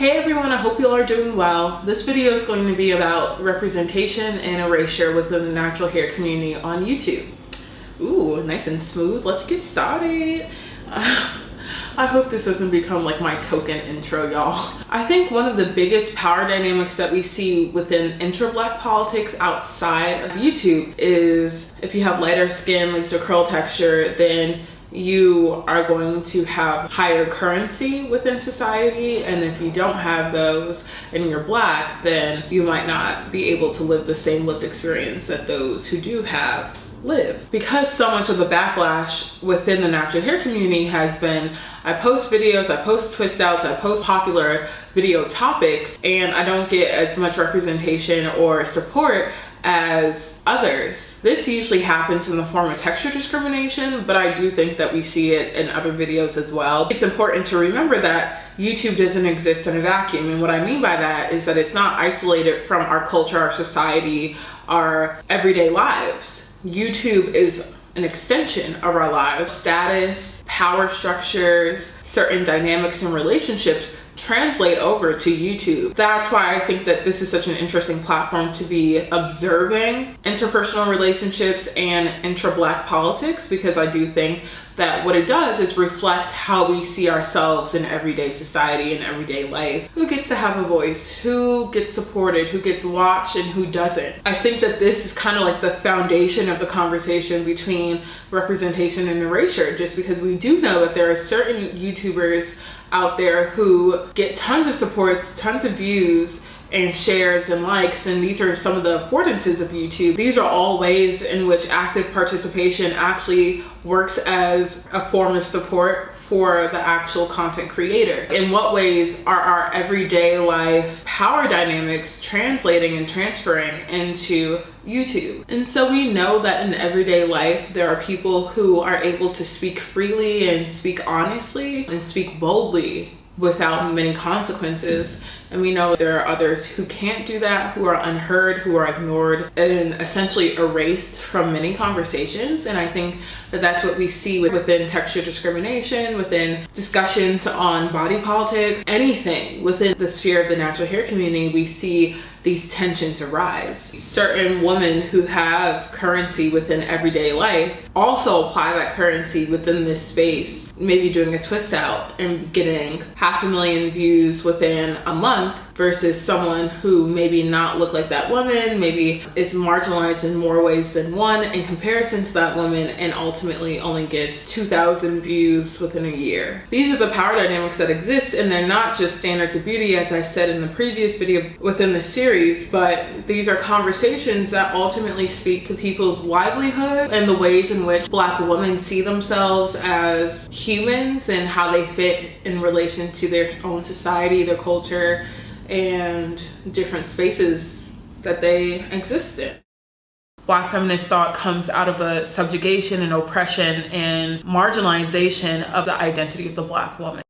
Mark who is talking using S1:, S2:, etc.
S1: Hey everyone, I hope you all are doing well. This video is going to be about representation and erasure within the natural hair community on YouTube. Ooh, nice and smooth. Let's get started. I hope this doesn't become like my token intro, y'all. I think one of the biggest power dynamics that we see within intra-Black politics outside of YouTube is if you have lighter skin, looser curl texture, then you are going to have higher currency within society, and if you don't have those and you're Black, then you might not be able to live the same lived experience that those who do have live. Because so much of the backlash within the natural hair community has been, I post videos, I post twist outs, I post popular video topics, and I don't get as much representation or support as others. This usually happens in the form of texture discrimination, but I do think that we see it in other videos as well. It's important to remember that YouTube doesn't exist in a vacuum, and what I mean by that is that it's not isolated from our culture, our society, our everyday lives. YouTube is an extension of our lives. Status, power structures, certain dynamics and relationships translate over to YouTube. That's why I think that this is such an interesting platform to be observing interpersonal relationships and intra-Black politics, because I do think that what it does is reflect how we see ourselves in everyday society and everyday life. Who gets to have a voice? Who gets supported? Who gets watched and who doesn't? I think that this is kind of like the foundation of the conversation between representation and erasure, just because we do know that there are certain YouTubers out there who get tons of supports, tons of views and shares and likes, and these are some of the affordances of YouTube. These are all ways in which active participation actually works as a form of support for the actual content creator. In what ways are our everyday life power dynamics translating and transferring into YouTube? And so we know that in everyday life, there are people who are able to speak freely and speak honestly and speak boldly without many consequences. And we know there are others who can't do that, who are unheard, who are ignored, and essentially erased from many conversations. And I think that that's what we see within texture discrimination, within discussions on body politics, anything within the sphere of the natural hair community. We see these tensions arise. Certain women who have currency within everyday life also apply that currency within this space, maybe doing a twist out and getting 500,000 views within a month, versus someone who maybe not look like that woman, maybe is marginalized in more ways than one in comparison to that woman, and ultimately only gets 2,000 views within a year. These are the power dynamics that exist, and they're not just standards of beauty, as I said in the previous video within the series, but these are conversations that ultimately speak to people's livelihood and the ways in which Black women see themselves as humans and how they fit in relation to their own society, their culture, and different spaces that they exist in. Black feminist thought comes out of a subjugation and oppression and marginalization of the identity of the Black woman.